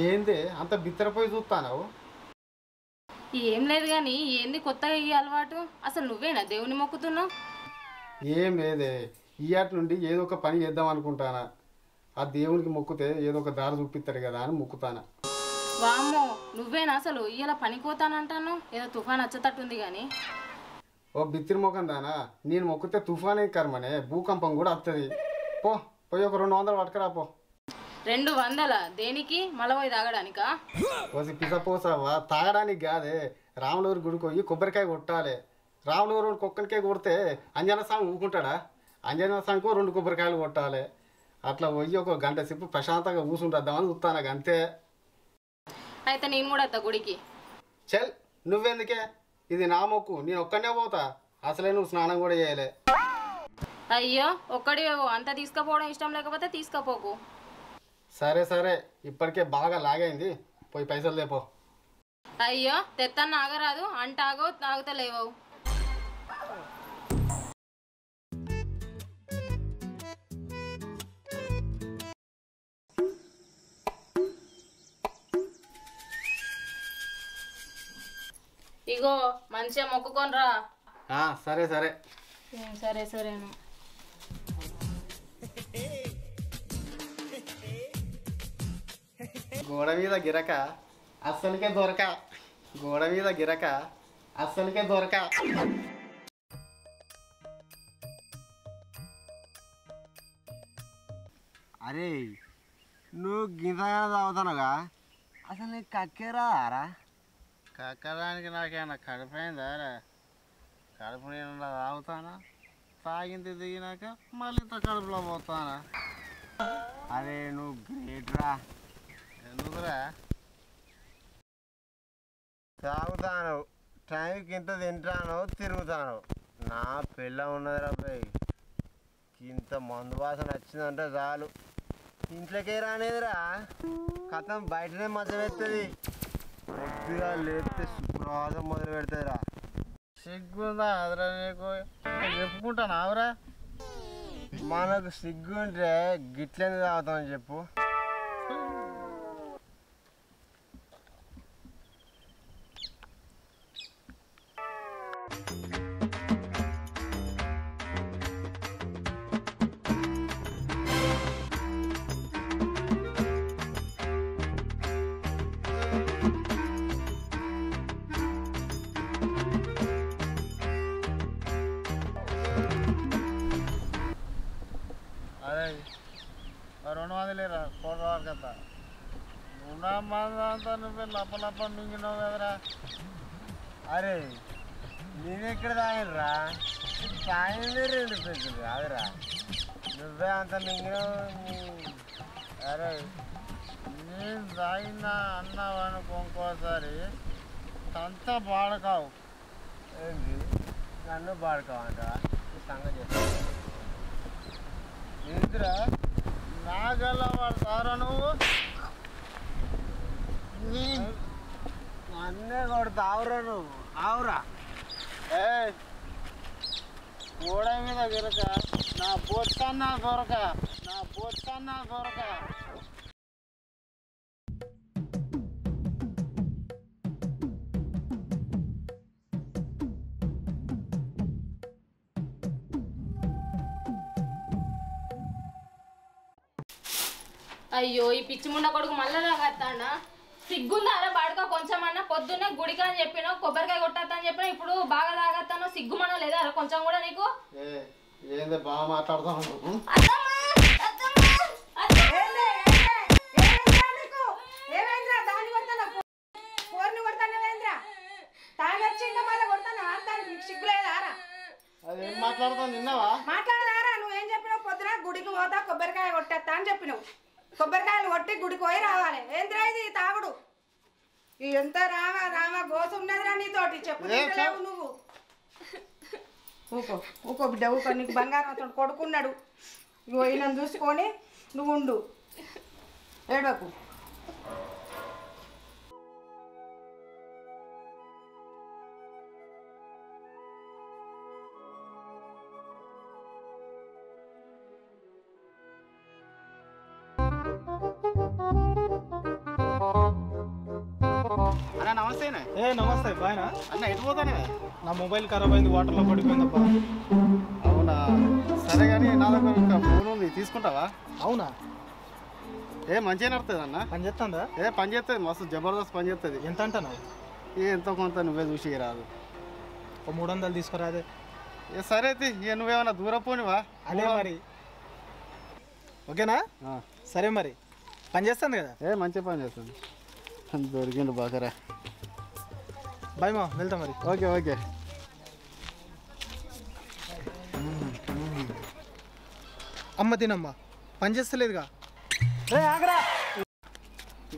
ఏంది అంత బిత్తరపోయి చూస్తావు? ఏం లేదు కానీ ఏంది కొత్తగా ఈ అలవాటు? అసలు నువ్వేనా దేవుని మొక్కుతున్నావు? ఏం లేదే, ఇయ్యాటి నుండి ఏదో ఒక పని చేద్దాం అనుకుంటానా. ఆ దేవునికి మొక్కుతే ఏదో ఒక దారి చూపిస్తాడు కదా అని మొక్కుతానా. వామ్మో, నువ్వేనా అసలు ఇలా పనికోతానంటాను? ఏదో తుఫాన్ వచ్చేటట్టుంది కానీ. ఓ బిత్తిరి మొఖం దానా, నేను మొక్కితే తుఫానే కర్మనే, భూకంపం కూడా వస్తుంది. పోయి ఒక 200 పట్టుకురా పో. 200 దేనికి? మళ్ళీ పోయి తాగడానికా? పోసి పిసపోసావా? తాగడానికి కాదే, రాములూరు గుడికి పోయి కొబ్బరికాయ కొట్టాలి. రాములూరు కుక్కనికే కొడితే అంజనా స్వామి ఊకుంటాడా? అంజనా స్వామికి 2 కొబ్బరికాయలు కొట్టాలి. అట్లా పోయి ఒక గంట సేపు ప్రశాంతంగా కూర్చుంటాద్దామని చూస్తాను అంతే. అయితే నేను కూడా వస్తా గుడికి. చల్, నువ్వెందుకే? ఇది నా మొక్కు, నేను ఒక్కనే పోతా. అసలే నువ్వు స్నానం కూడా చేయలే. అయ్యో, ఒక్కడివేవో, అంత తీసుకుపోవడం ఇష్టం లేకపోతే తీసుకుపోకు. సరే ఇప్పటికే బాగా లాగైంది, పోయి పైసలు లేపో. అయ్యో, తెత్తన్న ఆగరాదు, అంటాగో తాగుతలేవు. ఇగో మంచిగా మొక్కుకొనరా. సరే సరేను. గోడ మీద గిరక అస్సలకే దొరక, గోడ మీద గిరక అస్సలకే దొరక. అరే, నువ్వు గింతగా తాగుతానుగా, అసలు నీకు కక్కేరా రా? కక్కడానికి నాకేమన్నా కడిపోయిందా రా? కడుపు నేను తాగుతానా, తాగింది దిగినాక మళ్ళీ ఇంత కడుపులో పోతానా? అరే నువ్వు గ్రేట్రా. ఎందుకురా? తాగుతాను, టైంకి ఇంత తింటాను, తిరుగుతాను. నా పిల్ల ఉన్నదిరా పోయి, ఇంత మందు వాసన వచ్చిందంటే చాలు ఇంట్లోకే రానేదిరా. కథం బయటనే మజ పెడుతుంది, కొద్దిగా లేపితే శుక్రవారం మొదలు పెడతాయిరా. సిగ్గుందా అదరా నీకు? చెప్పుకుంటాను ఆవురా. మనకు సిగ్గుంటే గిట్లని తాగుతామని చెప్పు. అరే 200 లేరా, 4 రోజుల కదా ఉన్న మందంతా నువ్వే లప్ప మింగినావు కదరా. అరే నేనెక్కడ తాగినరా? తాగింది 2 పెద్దలు కాదురా, నువ్వే అంత మింగినావు. అరే నేను తాగినా అన్నావనుకో ఇంకోసారి అంత బాడకావు. ఏంటి నన్ను పాడుకోవంటరా? ఈ సంగతి చేస్తా. ఏంటిరా నాగల్లా పడతారా నువ్వు? అన్నే కొడతావురా నువ్వు. ఆవురా గోడ మీద గిరక నా బొచ్చన్నా దొరక. అయ్యో, ఈ పిచ్చి ముండ కొడుకు మళ్ళా తాగత్తాడా? సిగ్గుందా అలా బాడుకో కొంచెమన్నా? పొద్దున్నే గుడికా అని చెప్పినావు, కొబ్బరికాయ కొట్టా అని చెప్పినా, ఇప్పుడు బాగా తాగత్తాను. సిగ్గుమన్నా లేదా అలా కొంచెం కూడా నీకు? ఏంది బాగా మాట్లాడతావు? అదేం మాట్లాడతావు? నిన్నవా మాట్లాడదారా? నువ్వేం చెప్పినావు? పొద్దున గుడికి పోతా, కొబ్బరికాయ కొట్టేస్తా అని చెప్పినావు. కొబ్బరికాయలు కొట్టి గుడికి పోయి రావాలి. ఏంద్రా ఇది తాగుడు? ఎంత రామ గోసు ఉన్నదిరా నీతోటి. చెప్పులేవు నువ్వు. ఊకో బిడ్డ ఊకో. నీకు బంగారం అతడు కొడుకున్నాడు. ఇగో ఈయనను చూసుకొని నువ్వు ఉండు, ఏడవకు. నమస్తేనే. నమస్తే బాయ్నా. అన్న ఎటు పోతానే? నా మొబైల్ ఖరాబ్ అయింది, వాటర్లో పడిపోయిందప్పా. అవునా, సరే కానీ నా దగ్గర ఇంకా ఫోన్ ఉంది, తీసుకుంటావా? అవునా, మంచిగా నడుతుంది అన్న. పని చేస్తుందా? పని చేస్తుంది, మస్తు జబర్దస్త్ పని చేస్తుంది. ఎంత అంటున్నావు? ఎంతో కొంత నువ్వే చూసి రాదు. ఒక 300 తీసుకురాదే. సరే అయితే ఇక నువ్వేమన్నా దూరం పోనివా? అదే మరి, ఓకేనా? సరే మరి, పని చేస్తుంది కదా? మంచిగా పని చేస్తుంది. దొరికిండు బాకరా. బాయ్ మా, వెళ్తాం మరి. Okay okay. అమ్మ తినమ్మా, పని చేస్తలేదుగా.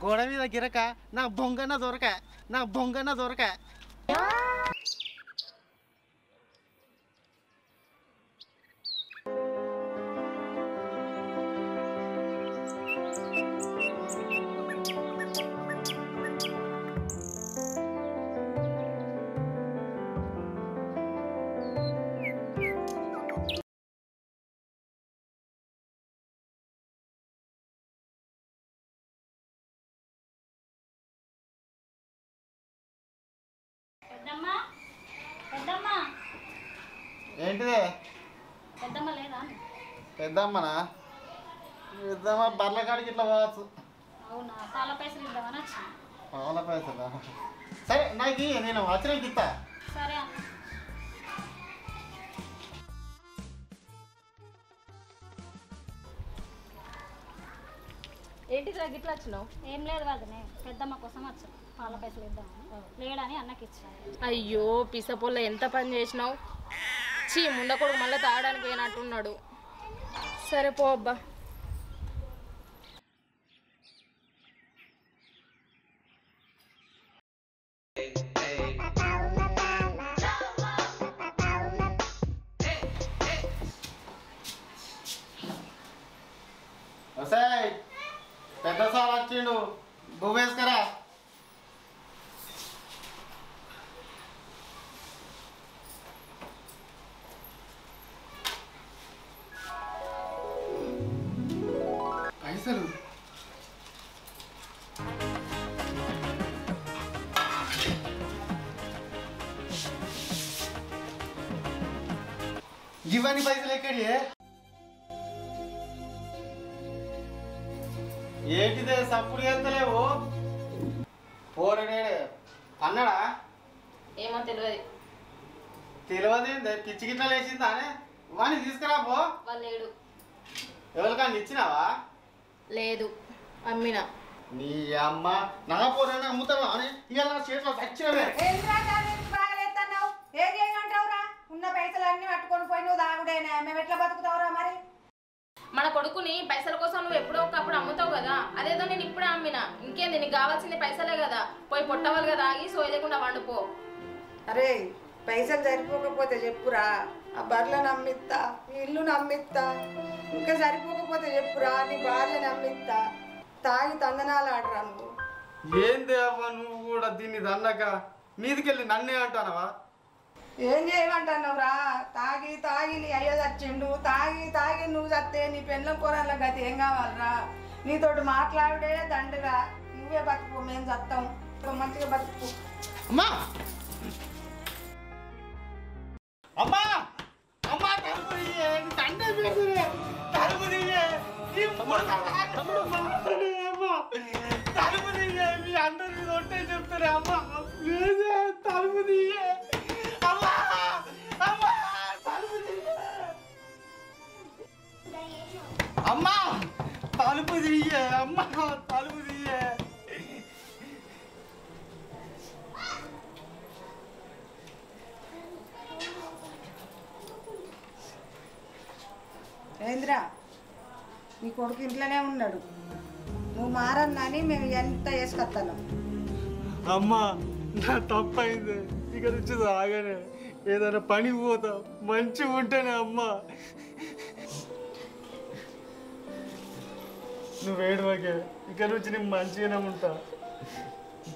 గోడ మీద గిరక నా బొంగన్న దొరక, నా బొంగన్న దొరక. ఏంటిదే? పెద్దమ్మనా? పెద్దమ్మ బర్ల కాడికి ఇట్లా పోవచ్చు. పాల పైసలా? సరే నాకు నేను వచ్చినాక ఇస్తా. సరే. ఏంటి గిట్లా వచ్చినావు? ఏం లేదు వాళ్ళనే, పెద్దమ్మ కోసం వచ్చాం, పాల పైసలు ఇద్దామని. లేడని అన్నకి ఇచ్చాను. అయ్యో పిసపోల్ల ఎంత పని చేసినావు. చీ ముండకొడుకు మళ్ళీ తాగడానికి పోయినట్టున్నాడు. సరే పో అబ్బా. పెద్ద సార్ వచ్చిండు, భూమేశ్వరా. పైసలు ఇవన్నీ పైసలు ఎక్కడి? ఏంటిదే సప్పుడు చేస్తలేవు? పోరడే అన్నాడా? ఏమో తెలియదు. తెలియదు, పిచ్చి గిట్ల లేచిందా? వాడిని తీసుకురా పో. వాళ్ళు లేడు. ఎవరికన్నా ఇచ్చినావా? లేదు, అమ్మినా. నీ అమ్మ నా పోరని అమ్ముతావా? ఇవాళ నా చేతిలో చచ్చినవే. బాగలేస్తున్నావు, ఏం చేయమంటావురా? ఉన్న పైసలు అన్ని పట్టుకొని పోయి నువ్వు దాగుడేనా? మేము ఎట్లా బతుకుతావురా మరి? మన కొడుకుని పైసల కోసం నువ్వు ఎప్పుడో ఒకప్పుడు అమ్ముతావు కదా, అదేదో నేను ఇప్పుడే అమ్మినా. ఇంకేంది, నీకు కావాల్సింది పైసలే కదా. పోయి పొట్టవాలి కదా, ఆగి సోయలేకుండా వండుకో. అరే పైసలు సరిపోకపోతే చెప్పురా, ఆ బర్రెలను అమ్మిస్తా, ఈ ఇల్లు నమ్మిస్తా. ఇంకా సరిపోకపోతే చెప్పురా, నీ భార్యని అమ్మిస్తా. తాగి తందనాలు ఆడరా నువ్వు. ఏంది అవ్వ నువ్వు కూడా దీన్ని దన్నక మీదికెళ్ళి నన్నే అంటానవా? ఏం చేయమంటున్నావురా? తాగి తాగి నీ అయ్య చచ్చిండు, తాగి తాగి నువ్వు చస్తే నీ పెళ్ళం కూరల గతి ఏం కావాలరా? నీతోటి మాట్లాడే దండగా. నువ్వే బతుకు, మేము చస్తాం. మంచిగా బతుకు. అమ్మా అమ్మా అమ్మా, తలుపు తీయే, నీ తండ్రి పెడుతురే. తలుపు తీయే, తలుపు తీయే, మీ అందరు ఒట్టే చెప్తారే. అమ్మా తలుపు తీయే, అమ్మా అమ్మా తలుపు తీయే, అమ్మా తలుపు తీయే, అమ్మా తలుపు తీయే. ఏంద్రా, నీ కొడుకు ఇంట్లోనే ఉన్నాడు, నువ్వు మారన్నని మేము ఎంత వేసుకొస్తాను. అమ్మా నా తప్పైంది, ఇక నుంచి ఆగానే ఏదైనా పని పోతా, మంచిగా ఉంటేనే. అమ్మా నువ్వేడువకే, ఇక నుంచి నేను మంచిగానే ఉంటా.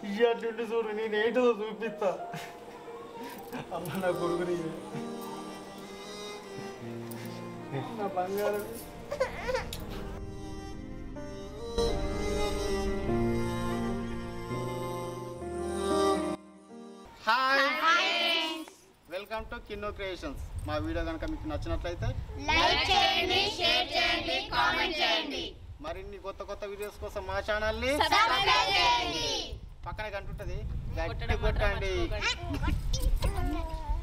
ఇయ్యాటుండి చూడు, నేను ఏంటో చూపిస్తా. అమ్మ నా కొడుకుని, నా బంగారం. Welcome to Kinno Creations. మా వీడియో కనుక మీకు నచ్చినట్లయితే లైక్ చేయండి, షేర్ చేయండి, కామెంట్ చేయండి. మరిన్ని కొత్త కొత్త వీడియోస్ కోసం మా ఛానల్ని సబ్స్క్రైబ్ చేయండి. పక్కనే గంట ఉంటుంది, గట్టి కొట్టండి.